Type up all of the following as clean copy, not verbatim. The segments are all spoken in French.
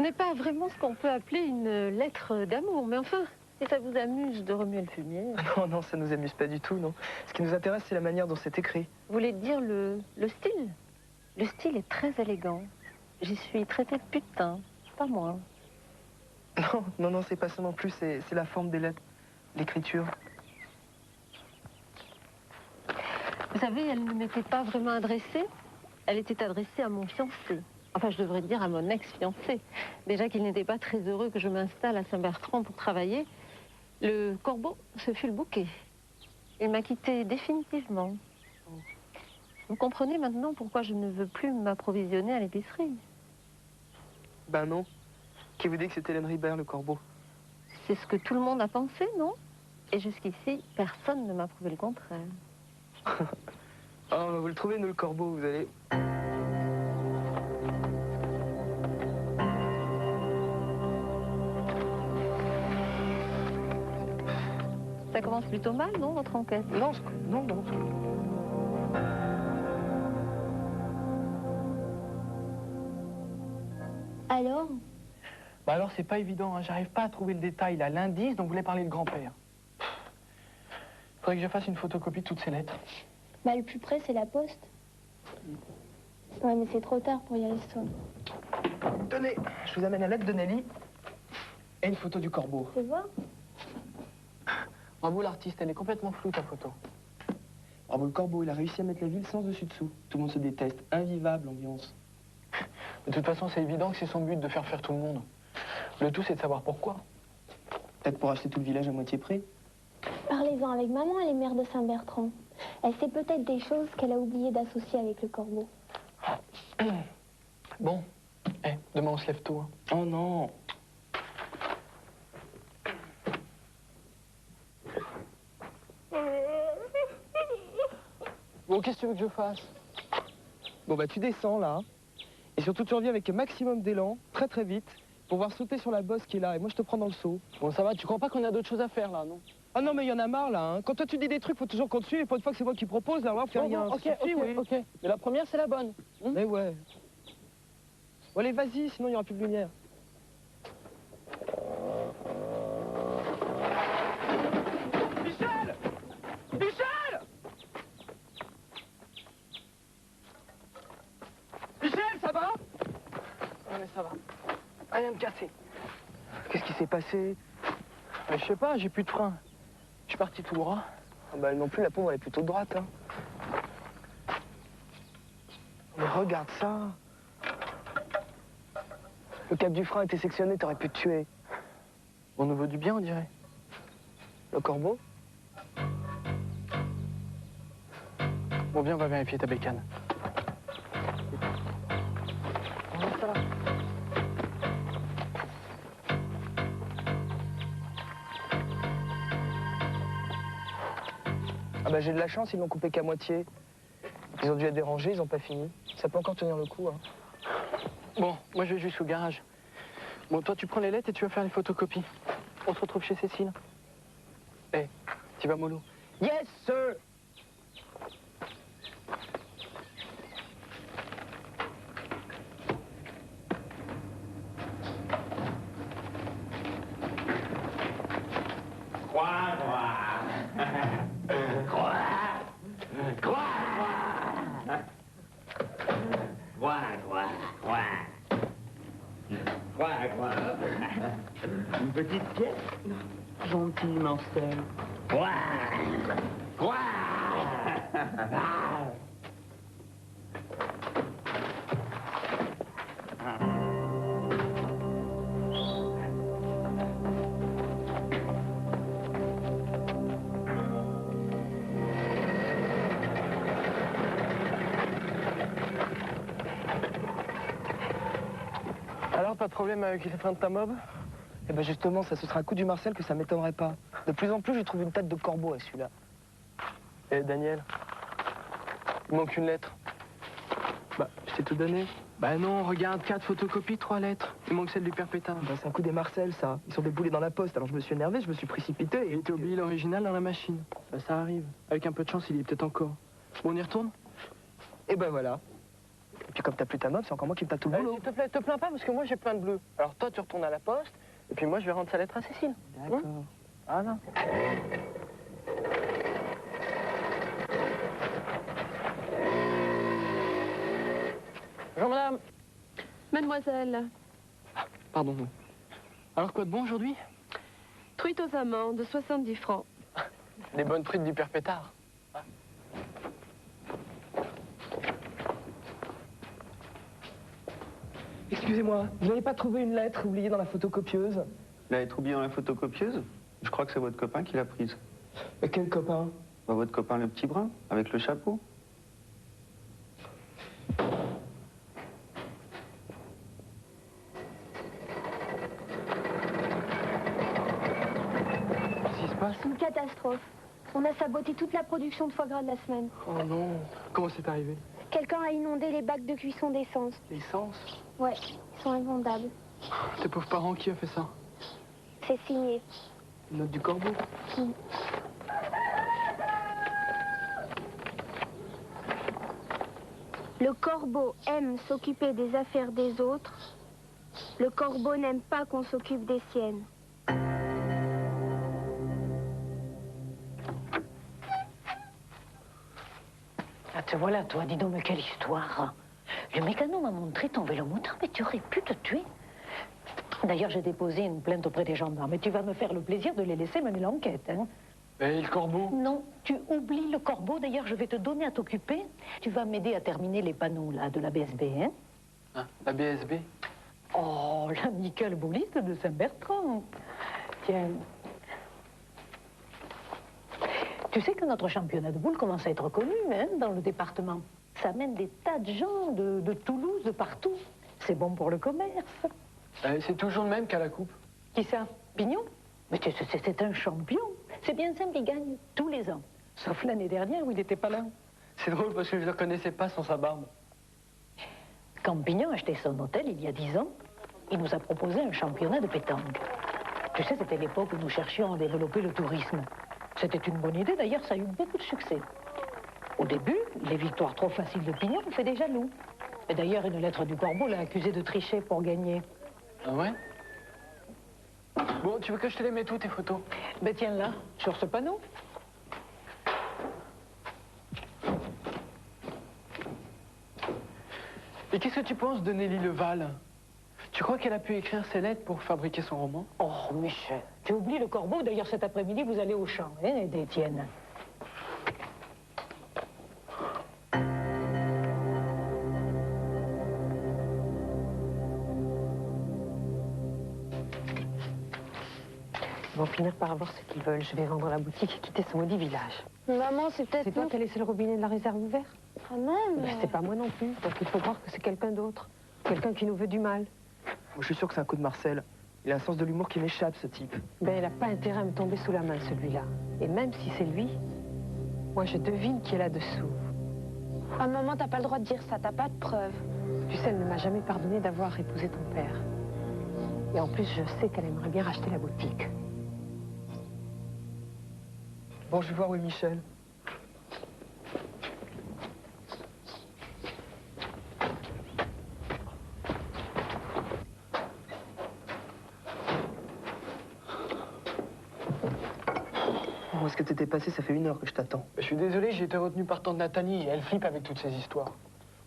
Ce n'est pas vraiment ce qu'on peut appeler une lettre d'amour, mais enfin, si ça vous amuse de remuer le fumier... Non, non, ça nous amuse pas du tout, non. Ce qui nous intéresse, c'est la manière dont c'est écrit. Vous voulez dire le style? Le style est très élégant. J'y suis traitée de putain, pas moi. Non, non, non, c'est pas ça non plus, c'est la forme des lettres, l'écriture. Vous savez, elle ne m'était pas vraiment adressée. Elle était adressée à mon fiancé. Enfin, je devrais dire à mon ex-fiancé. Déjà qu'il n'était pas très heureux que je m'installe à Saint-Bertrand pour travailler. Le corbeau, ce fut le bouquet. Il m'a quittée définitivement. Vous comprenez maintenant pourquoi je ne veux plus m'approvisionner à l'épicerie? Ben non. Qui vous dit que c'est Hélène Ribert, le corbeau? C'est ce que tout le monde a pensé, non? Et jusqu'ici, personne ne m'a prouvé le contraire. Oh, vous le trouvez, nous, le corbeau, vous allez... Ça commence plutôt mal, non, votre enquête? Non, non, non. Alors? Bah alors, c'est pas évident, hein. J'arrive pas à trouver le détail, là. L'indice dont voulait parler le grand-père. Faudrait que je fasse une photocopie de toutes ces lettres. Bah, le plus près, c'est la poste. Ouais, mais c'est trop tard pour y aller ce soir. Tenez, je vous amène la lettre de Nelly et une photo du corbeau. Tu vois? Bravo l'artiste, elle est complètement floue, ta photo. Bravo le corbeau, il a réussi à mettre la ville sans dessus-dessous. Tout le monde se déteste. Invivable, l'ambiance. De toute façon, c'est évident que c'est son but de faire tout le monde. Le tout, c'est de savoir pourquoi. Peut-être pour acheter tout le village à moitié prix. Parlez-en avec maman, elle est mère de Saint-Bertrand. Elle sait peut-être des choses qu'elle a oublié d'associer avec le corbeau. Bon, demain on se lève tôt. Hein. Oh non. Bon, qu'est-ce que tu veux que je fasse? Bon bah tu descends là. Et surtout tu reviens avec un maximum d'élan, très très vite, pour pouvoir sauter sur la bosse qui est là. Et moi je te prends dans le seau. Bon, ça va, tu crois pas qu'on a d'autres choses à faire là, non? Ah non mais il y en a marre là, hein. Quand toi tu dis des trucs, faut toujours qu'on te suive. Et pour une fois que c'est moi qui propose, alors on fait rien. Bon, ok, Ça suffit, oui. ok. Mais la première, c'est la bonne. Mais ouais. Bon allez, vas-y, sinon il n'y aura plus de lumière. Michel! Michel! Michel, ça va? Ouais, mais ça va. Rien de cassé. Qu'est-ce qui s'est passé? Mais je sais pas, j'ai plus de frein. Je suis parti tout droit. Ah bah non plus, la pauvre, elle est plutôt droite, hein. Mais regarde ça. Le cap du frein était sectionné, t'aurais pu te tuer. On nous veut du bien, on dirait. Le corbeau? Bon, viens, on va vérifier ta bécane. Ça va. Ah bah j'ai de la chance, ils l'ont coupé qu'à moitié. Ils ont dû être dérangés, ils n'ont pas fini. Ça peut encore tenir le coup, hein. Bon, moi je vais juste au garage. Bon, toi tu prends les lettres et tu vas faire les photocopies. On se retrouve chez Cécile. Tu vas mollo? Yes, sir! Une petite pièce? Gentil, Marcel. Quoi? Quoi? Alors, pas de problème avec les freins de ta mob? Eh ben justement, ça ce sera un coup du Marcel que ça m'étonnerait pas. De plus en plus, je trouve une tête de corbeau à celui-là. Eh, Daniel, il manque une lettre. Bah, je t'ai tout donné. Bah non, regarde, 4 photocopies, 3 lettres. Il manque celle du père Pétain. Ben, c'est un coup des Marcel, ça. Ils sont déboulés dans la poste, alors je me suis énervé, je me suis précipité Il était oublié l'original dans la machine. Bah, ça arrive. Avec un peu de chance, il y est peut-être encore. Bon, on y retourne? Et ben voilà. Et puis comme t'as plus ta meuf, c'est encore moi qui me tape tout le boulot. S'il te plaît, te plains pas parce que moi j'ai plein de bleu. Alors toi tu retournes à la poste et puis moi je vais rendre sa lettre à Cécile. D'accord. Voilà. Bonjour madame. Mademoiselle, Pardon. Alors quoi de bon aujourd'hui? truite aux amandes, 70 francs. Des bonnes truites du père Pétard. Excusez-moi, vous n'avez pas trouvé une lettre oubliée dans la photocopieuse? La lettre oubliée dans la photocopieuse? Je crois que c'est votre copain qui l'a prise. Mais quel copain? Bah, votre copain le petit brun, avec le chapeau. Qu'est-ce qui se passe? C'est une catastrophe. On a saboté toute la production de foie gras de la semaine. Oh non. Comment c'est arrivé? Quelqu'un a inondé les bacs de cuisson d'essence. L'essence? Ouais, ils sont invendables. Tes pauvres parents, qui a fait ça? C'est signé. Une note du corbeau? Le corbeau aime s'occuper des affaires des autres. Le corbeau n'aime pas qu'on s'occupe des siennes. Ah, te voilà, toi, dis donc, mais quelle histoire. Le mécano m'a montré ton vélo moteur, mais tu aurais pu te tuer. D'ailleurs, j'ai déposé une plainte auprès des gendarmes, mais tu vas me faire le plaisir de les laisser mener l'enquête, hein. Et le corbeau? Non, tu oublies le corbeau, d'ailleurs, je vais te donner à t'occuper. Tu vas m'aider à terminer les panneaux, là, de la BSB, hein. Hein, la BSB? Oh, l'amicale bouliste de Saint-Bertrand. Tiens. Tu sais que notre championnat de boules commence à être connu, hein, dans le département. Ça amène des tas de gens de Toulouse, de partout. C'est bon pour le commerce. C'est toujours le même qu'à la coupe. Qui ça? Pignon? Mais c'est un champion. C'est bien simple, il gagne tous les ans. Sauf l'année dernière où il n'était pas là. C'est drôle parce que je ne le reconnaissais pas sans sa barbe. Quand Pignon achetait son hôtel il y a 10 ans, il nous a proposé un championnat de pétanque. Tu sais, c'était l'époque où nous cherchions à développer le tourisme. C'était une bonne idée, d'ailleurs, ça a eu beaucoup de succès. Au début, les victoires trop faciles de Pignon ont fait des jaloux. Et d'ailleurs, une lettre du corbeau l'a accusé de tricher pour gagner. Ah ouais? Bon, tu veux que je te les mette où, tes photos? Ben tiens là, sur ce panneau. Et qu'est-ce que tu penses de Nelly Leval? Tu crois qu'elle a pu écrire ces lettres pour fabriquer son roman? Oh, Michel, tu oublies le corbeau. D'ailleurs, cet après-midi, vous allez au champ, hein, d'Étienne. Ils vont finir par avoir ce qu'ils veulent. Je vais vendre la boutique et quitter ce maudit village. Maman, c'est peut-être C'est toi nous. qui as laissé le robinet de la réserve ouvert? Ah non, mais... Ben, c'est pas moi non plus. Donc il faut croire que c'est quelqu'un d'autre. Quelqu'un qui nous veut du mal. Moi, je suis sûr que c'est un coup de Marcel. Il a un sens de l'humour qui m'échappe, ce type. Ben, il n'a pas intérêt à me tomber sous la main, celui-là. Et même si c'est lui, moi, je devine qui est là-dessous. Ah maman, t'as pas le droit de dire ça, t'as pas de preuves. Tu sais, elle ne m'a jamais pardonné d'avoir épousé ton père. Et en plus, je sais qu'elle aimerait bien racheter la boutique. Bon, je vais voir où est Michel. Où est-ce que t'étais passé? Ça fait 1 heure que je t'attends. Je suis désolé, j'ai été retenu par tante Nathalie et elle flippe avec toutes ces histoires.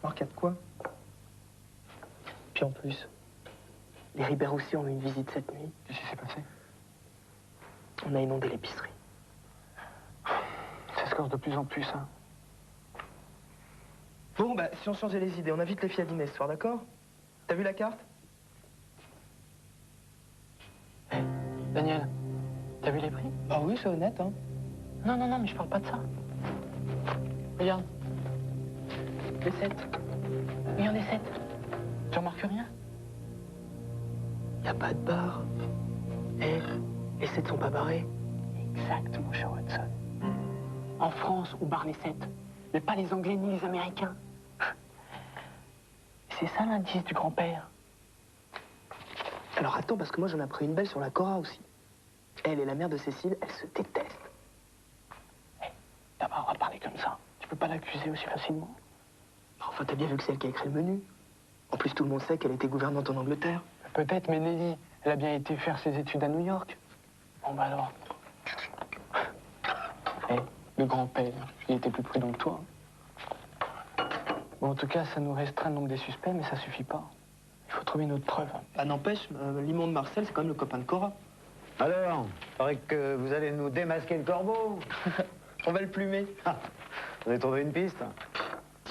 Marc, y a de quoi? Puis en plus, les Ribert aussi ont eu une visite cette nuit. Qu'est-ce qui s'est passé? On a inondé l'épicerie. Ça se corse de plus en plus, hein. Bon, bah, si on changeait les idées, on invite les filles à dîner ce soir, d'accord? T'as vu la carte? Daniel, t'as vu les prix? Bah oui, c'est honnête, hein. Non, non, non, mais je parle pas de ça. Regarde. Les 7. Regarde les 7. Tu remarques rien? Y a pas de bar. Eh, les 7 sont pas barrés. Exact, mon cher Watson. En France, on barre les 7. Mais pas les Anglais ni les Américains. C'est ça l'indice du grand-père. Alors attends, parce que moi j'en ai pris une belle sur la Cora aussi. Elle et la mère de Cécile, elles se détestent. T'as pas le droit de parler comme ça. Tu peux pas l'accuser aussi facilement. Enfin, Enfin, t'as bien vu que c'est elle qui a écrit le menu. En plus, tout le monde sait qu'elle était gouvernante en Angleterre. Peut-être, mais Nelly, elle a bien été faire ses études à New York. Bon, bah alors... Eh, le grand-père, il était plus prudent que toi. Bon, en tout cas, ça nous restreint le nombre des suspects, mais ça suffit pas. Il faut trouver une autre preuve. Bah n'empêche, l'immonde Marcel, c'est quand même le copain de Cora. Alors, paraît que vous allez nous démasquer le corbeau. On va le plumer. Ah, vous avez trouvé une piste?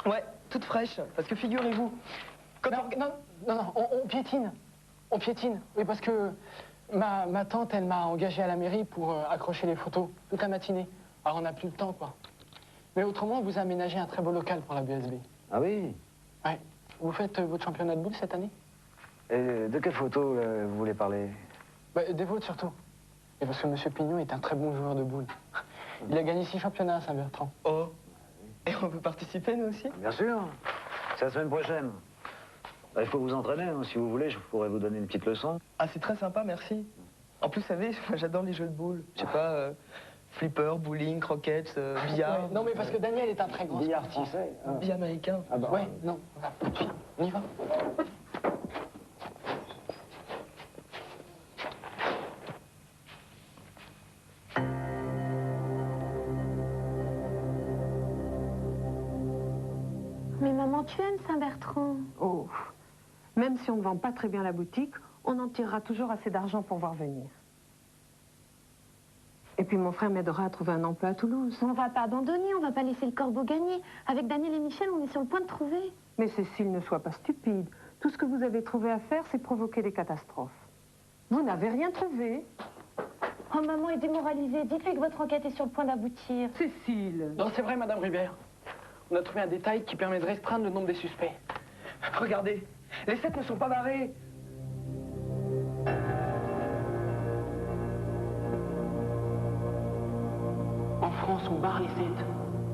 Ouais, toute fraîche. Parce que figurez-vous, Non, on piétine. On piétine. Oui, parce que ma tante, elle m'a engagé à la mairie pour accrocher les photos toute la matinée. Alors, on n'a plus le temps, quoi. Mais autrement, vous aménagez un très beau local pour la BSB. Ah oui? Ouais. Vous faites votre championnat de boule cette année? Et de quelle photo vous voulez parler? Bah, des vôtres, surtout. Et parce que M. Pignon est un très bon joueur de boule. Il a gagné 6 championnats à Saint-Bertrand. Oh. Et on peut participer, nous aussi? Bien sûr. C'est la semaine prochaine. Bah, il faut vous entraîner, hein. Si vous voulez, je pourrais vous donner une petite leçon. Ah, c'est très sympa, merci. En plus, vous savez, moi, j'adore les jeux de boules. Je sais pas, flipper, bowling, croquettes, billard. Ouais, non, mais parce que Daniel est un très grand Billard sportif. français. Ah. Billard américain. Ah bah, Ouais, non, voilà. Viens, on y va. Mais maman, tu aimes Saint-Bertrand? Oh, même si on ne vend pas très bien la boutique, on en tirera toujours assez d'argent pour voir venir. Et puis mon frère m'aidera à trouver un emploi à Toulouse. On va pas abandonner, on va pas laisser le corbeau gagner. Avec Daniel et Michel, on est sur le point de trouver. Mais Cécile, ne sois pas stupide. Tout ce que vous avez trouvé à faire, c'est provoquer des catastrophes. Vous n'avez rien trouvé. Oh, maman est démoralisée. Dites-lui que votre enquête est sur le point d'aboutir. Cécile. Non, c'est vrai, Madame Rubert. On a trouvé un détail qui permet de restreindre le nombre des suspects. Regardez, les 7 ne sont pas barrés. En France, on barre les 7.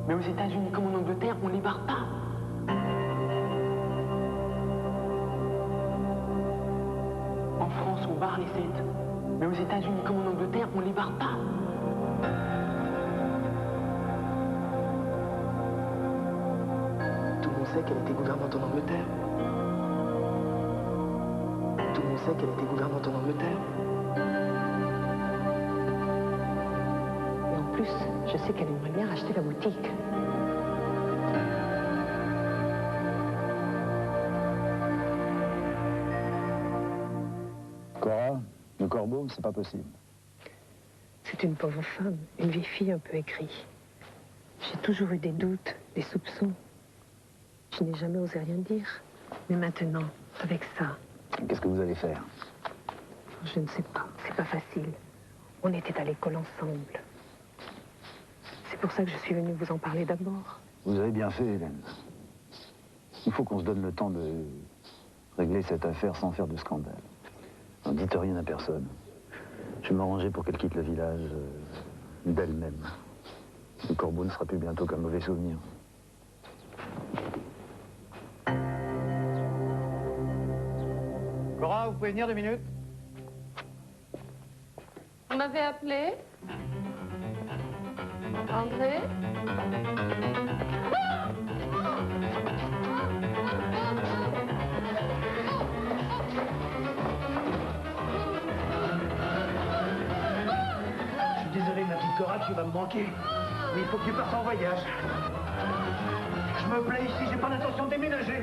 Mais aux États-Unis comme en Angleterre, on les barre pas. En France, on barre les 7. Mais aux États-Unis comme en Angleterre, on les barre pas. Tout le monde sait qu'elle était gouvernante en Angleterre. Tout le monde sait qu'elle était gouvernante en Angleterre. Et en plus, je sais qu'elle aimerait bien racheter la boutique. Cora, le corbeau, c'est pas possible. C'est une pauvre femme, une vieille fille un peu aigrie. J'ai toujours eu des doutes, des soupçons. Je n'ai jamais osé rien dire. Mais maintenant, avec ça, Qu'est-ce que vous allez faire? je ne sais pas, c'est pas facile. On était à l'école ensemble. C'est pour ça que je suis venue vous en parler d'abord. Vous avez bien fait, Hélène. Il faut qu'on se donne le temps de régler cette affaire sans faire de scandale. Ne dites rien à personne. Je vais m'arranger pour qu'elle quitte le village d'elle-même. Le corbeau ne sera plus bientôt qu'un mauvais souvenir. Cora, vous pouvez venir 2 minutes? Vous m'avez appelé? André? Je suis désolé, ma petite Cora, tu vas me manquer. Mais il faut que tu partes en voyage. Je me plais ici, j'ai pas l'intention de déménager.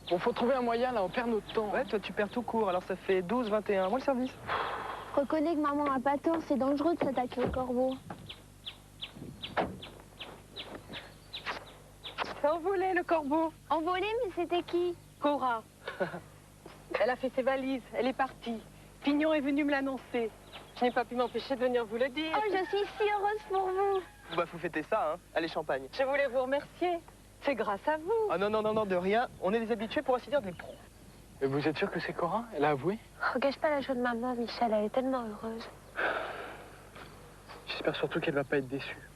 Bon, faut trouver un moyen, là, on perd notre temps. Ouais, toi, tu perds tout court, alors ça fait 12, 21. Moi, le service. Reconnais que maman a pas tort, c'est dangereux de s'attaquer au corbeau. C'est envolé, le corbeau. Envolé, mais c'était qui? Cora. Elle a fait ses valises, elle est partie. Pignon est venu me l'annoncer. Je n'ai pas pu m'empêcher de venir vous le dire. Oh, je suis si heureuse pour vous. Bah, faut fêter ça, hein. Allez, champagne. Je voulais vous remercier. C'est grâce à vous. Ah non, de rien. On est des habitués, pour ainsi dire, des pros. Et vous êtes sûr que c'est Cora? Elle a avoué? Regarde pas la joie de maman, Michel, elle est tellement heureuse. J'espère surtout qu'elle va pas être déçue.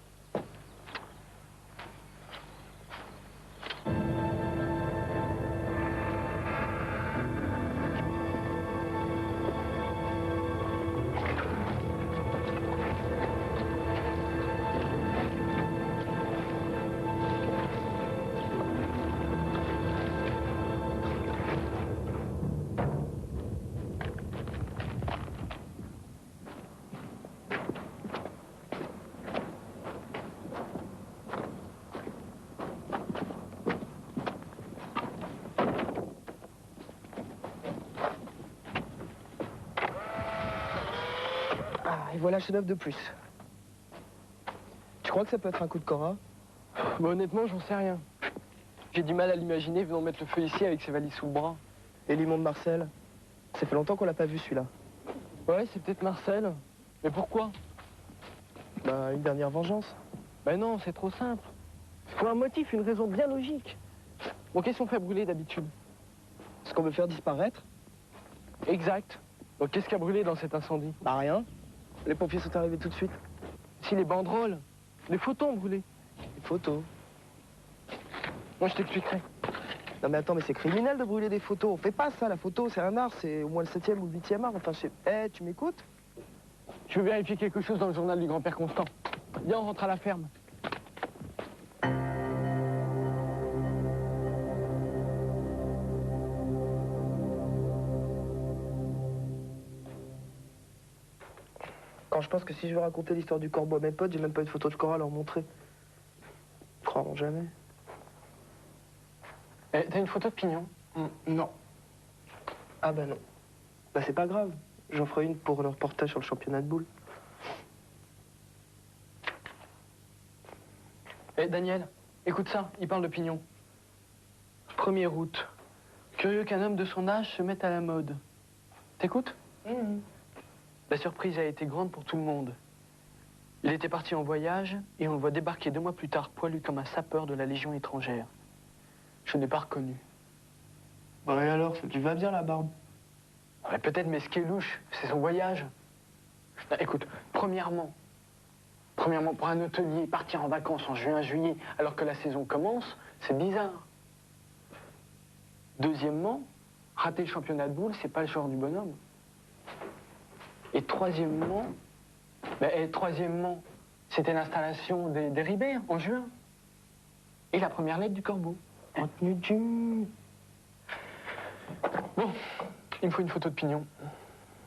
et voilà un chef-d'œuvre de plus. Tu crois que ça peut être un coup de Cora? Bah, honnêtement, j'en sais rien. J'ai du mal à l'imaginer venant mettre le feu ici avec ses valises sous le bras. Et Limon de Marcel? Ça fait longtemps qu'on l'a pas vu celui-là. Ouais, c'est peut-être Marcel. Mais pourquoi? Bah, une dernière vengeance. Bah non, c'est trop simple. Il faut un motif, une raison bien logique. Bon, qu'est-ce qu'on fait brûler d'habitude? Ce qu'on veut faire disparaître? Exact. Donc qu'est-ce qui a brûlé dans cet incendie? Bah rien. Les pompiers sont arrivés tout de suite. Si, les banderoles. Les photos ont brûlé. Les photos. Moi, je t'expliquerai. Non mais attends, mais c'est criminel de brûler des photos. On fait pas ça, la photo, c'est un art, c'est au moins le 7e ou le 8e art. Enfin, je sais... Eh, tu m'écoutes? Je veux vérifier quelque chose dans le journal du grand-père Constant. Viens, on rentre à la ferme. Quand je pense que si je veux raconter l'histoire du corbeau à mes potes, j'ai même pas une photo de Cora à leur montrer. Ils croiront jamais. Eh, t'as une photo de Pignon? Non. Ah bah non. Bah c'est pas grave. J'en ferai une pour le reportage sur le championnat de boules. Eh, Daniel, écoute ça, il parle de Pignon. 1er août. Curieux qu'un homme de son âge se mette à la mode. T'écoutes? La surprise a été grande pour tout le monde. Il était parti en voyage et on le voit débarquer 2 mois plus tard, poilu comme un sapeur de la Légion étrangère. Je ne l'ai pas reconnu. Bah et alors, ça lui va bien la barbe? Ouais, peut-être, mais ce qui est louche, c'est son voyage. Ah, écoute, premièrement, pour un hôtelier, partir en vacances en juin, juillet, alors que la saison commence, c'est bizarre. Deuxièmement, rater le championnat de boules, c'est pas le genre du bonhomme. Et troisièmement, c'était l'installation des Ribert en juin. Et la première lettre du corbeau. En tenue du... Bon, il me faut une photo de Pignon.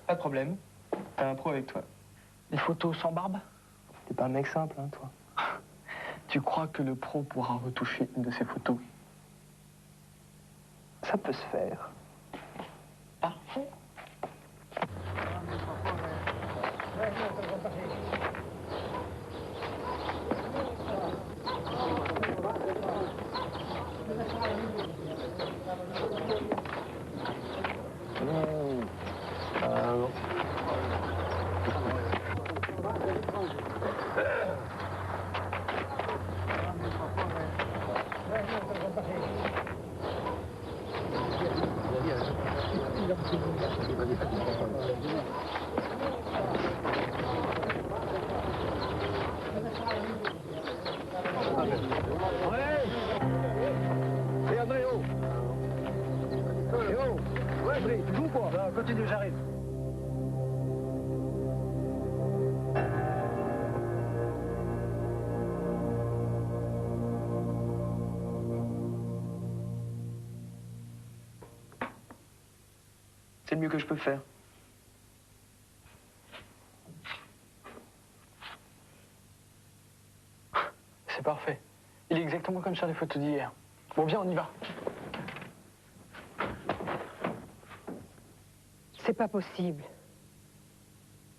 Pas de problème. T'as un pro avec toi. Des photos sans barbe? T'es pas un mec simple, hein, toi. Tu crois que le pro pourra retoucher une de ces photos? Ça peut se faire. Parfait. Continue, j'arrive. C'est le mieux que je peux faire. C'est parfait. Il est exactement comme sur les photos d'hier. Bon, viens, on y va. C'est pas possible.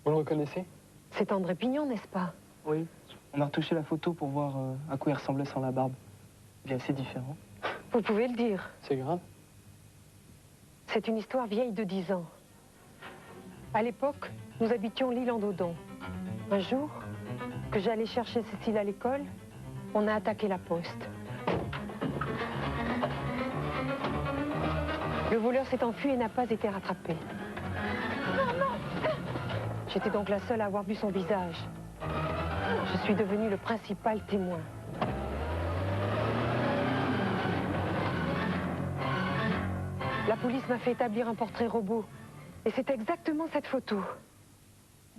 Vous le reconnaissez? C'est André Pignon, n'est-ce pas? Oui. On a retouché la photo pour voir à quoi il ressemblait sans la barbe. Il est assez différent. Vous pouvez le dire. C'est grave. C'est une histoire vieille de 10 ans. À l'époque, nous habitions l'île en Dodon. Un jour, que j'allais chercher Cécile à l'école, on a attaqué la poste. Le voleur s'est enfui et n'a pas été rattrapé. J'étais donc la seule à avoir vu son visage. Je suis devenue le principal témoin. La police m'a fait établir un portrait robot. Et c'est exactement cette photo.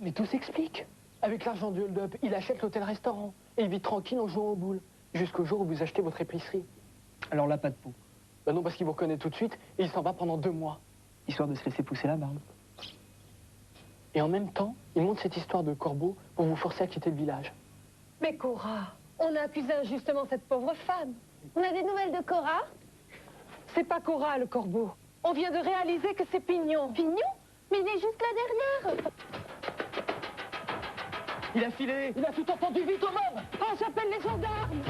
Mais tout s'explique. Avec l'argent du hold-up, il achète l'hôtel-restaurant. Et il vit tranquille en jouant aux boules. Jusqu'au jour où vous achetez votre épicerie. Alors là, pas de peau. Ben non, parce qu'il vous reconnaît tout de suite et il s'en va pendant 2 mois. Histoire de se laisser pousser la barbe. Et en même temps, il monte cette histoire de corbeau pour vous forcer à quitter le village. Mais Cora, on a accusé injustement cette pauvre femme. On a des nouvelles de Cora? C'est pas Cora, le corbeau. On vient de réaliser que c'est Pignon. Pignon? Mais il est juste là derrière. Il a filé. Il a tout entendu, vite au mob. Oh, j'appelle les gendarmes.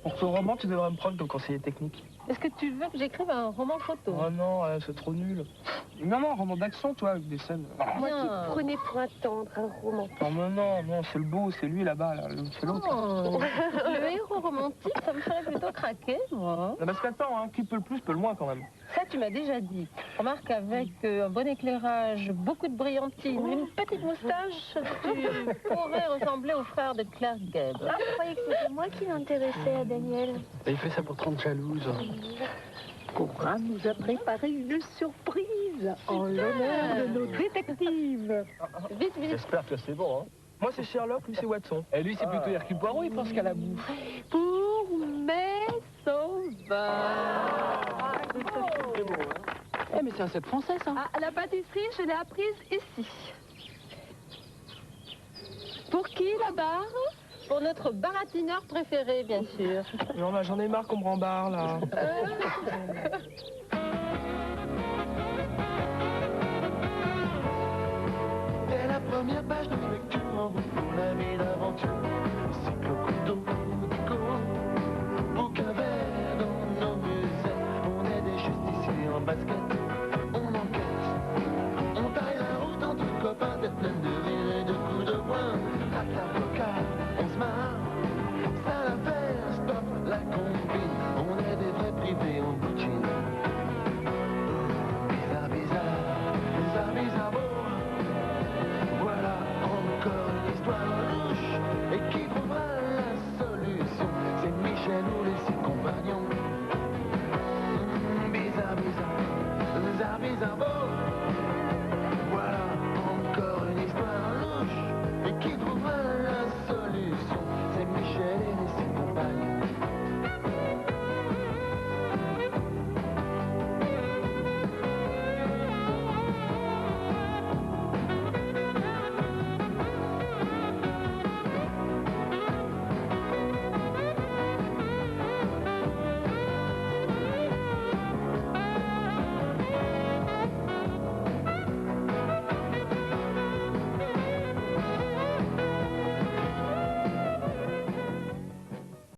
Pour ce roman, tu devrais me prendre comme conseiller technique. Est-ce que tu veux que j'écrive un roman photo? Oh non, c'est trop nul. Non, un roman d'action, toi, avec des scènes. Moi qui prenez pour un tendre, un roman. Non, c'est le beau, c'est lui là-bas, là. C'est l'autre. Oh, le héros romantique, ça me ferait plutôt craquer, moi. Non, parce qu'attends, hein, qui peut le plus, peut le moins quand même. Ça, tu m'as déjà dit. Remarque, avec un bon éclairage, beaucoup de brillantine, une petite moustache, tu pourrais ressembler au frère de Clark Gable. Ah, je croyais que c'était moi qui l'intéressais à Daniel. Il fait ça pour te rendre jalouse. Cora nous a préparé une surprise en l'honneur de nos détectives. Vite, vite. J'espère que c'est bon, hein. Moi, c'est Sherlock, lui, c'est Watson. Et lui, c'est plutôt Hercule Poirot, il pense qu'à la bouffe. Pour mes sauvages. C'est beau, hein. Eh, mais c'est un set français, ça. Ah, la pâtisserie, je l'ai apprise ici. Pour qui, la barre? Pour notre baratineur préféré, bien sûr. Non, là, j'en ai marre qu'on me rembarre, là. Dès la première page de